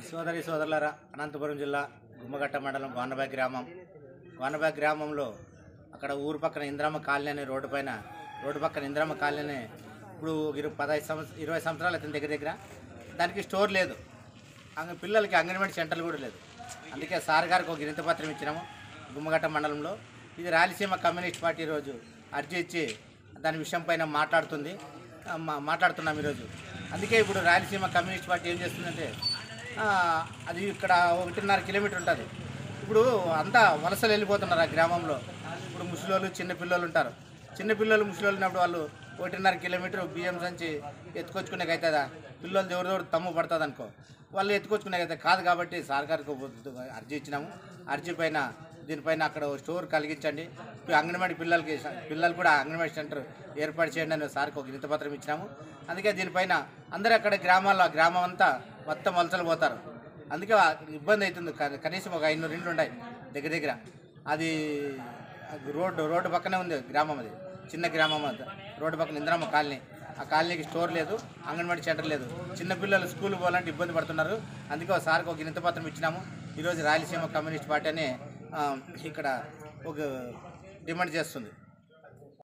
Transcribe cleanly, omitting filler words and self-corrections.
సోదరి సోదరులారా, అనంతపురం జిల్లా గుమ్మగట్ట మండలం వానబాగ్ గ్రామంలో అక్కడ ఊరు పక్కన ఇంద్రమ్మ కాలనీ అనే రోడ్డు పక్కన ఇంద్రమ్మ కాలనీ ఇప్పుడు 20 సంవత్సరాలు అవుతుంది దగ్గర. దానికి స్టోర్ లేదు, పిల్లలకి అంగన్వాడీ సెంటర్లు కూడా లేదు. అందుకే సార్ గారికి ఒక వినతి పత్రం ఇచ్చినాము గుమ్మగట్ట మండలంలో. ఇది రాయలసీమ కమ్యూనిస్ట్ పార్టీ ఈరోజు అర్జీ ఇచ్చి దాని విషయం పైన మాట్లాడుతున్నాం ఈరోజు. అందుకే ఇప్పుడు రాయలసీమ కమ్యూనిస్ట్ పార్టీ ఏం చేస్తుందంటే, అది ఇక్కడ 1.5 కిలోమీటర్ ఉంటుంది. ఇప్పుడు అంతా వలసలు వెళ్ళిపోతున్నారు ఆ గ్రామంలో. ఇప్పుడు ముసలోళ్ళు చిన్నపిల్లలు ఉంటారు. చిన్నపిల్లలు ముసలోళ్ళు ఉన్నప్పుడు వాళ్ళు 1.5 కిలోమీటర్ బియ్యం సంచి ఎత్తుకొచ్చుకునేకి అవుతుందా? పిల్లలు ఎవరిదెవరు తమ్ము పడుతుంది అనుకో, వాళ్ళు ఎత్తుకొచ్చుకునే కాదు. కాబట్టి సర్కార్కి అర్జీ ఇచ్చినాము. అర్జీ పైన దీనిపైన అక్కడ స్టోర్ కలిగించండి, అంగన్వాడీ పిల్లలు కూడా అంగన్వాడీ సెంటర్ ఏర్పాటు చేయండి అని సార్కి ఒక వినతి పత్రం ఇచ్చినాము. అందుకే దీనిపైన అందరూ అక్కడ గ్రామం అంతా మొత్తం వలసలు పోతారు. అందుకే ఇబ్బంది అవుతుంది. కనీసం ఒక 500 ఇండ్లు ఉన్నాయి దగ్గర. అది రోడ్డు పక్కనే ఉంది గ్రామం. అది చిన్న గ్రామం. రోడ్డు పక్కన ఇంద్రమ్మ కాలనీ. ఆ కాలనీకి స్టోర్ లేదు, అంగన్వాడీ సెంటర్ లేదు. చిన్నపిల్లలు స్కూల్ పోవాలంటే ఇబ్బంది పడుతున్నారు. అందుకే సార్కి ఒక వినతి పత్రం ఇచ్చినాము. ఈరోజు రాయలసీమ కమ్యూనిస్ట్ పార్టీ అని ఇక్కడ ఒక డిమాండ్ చేస్తుంది.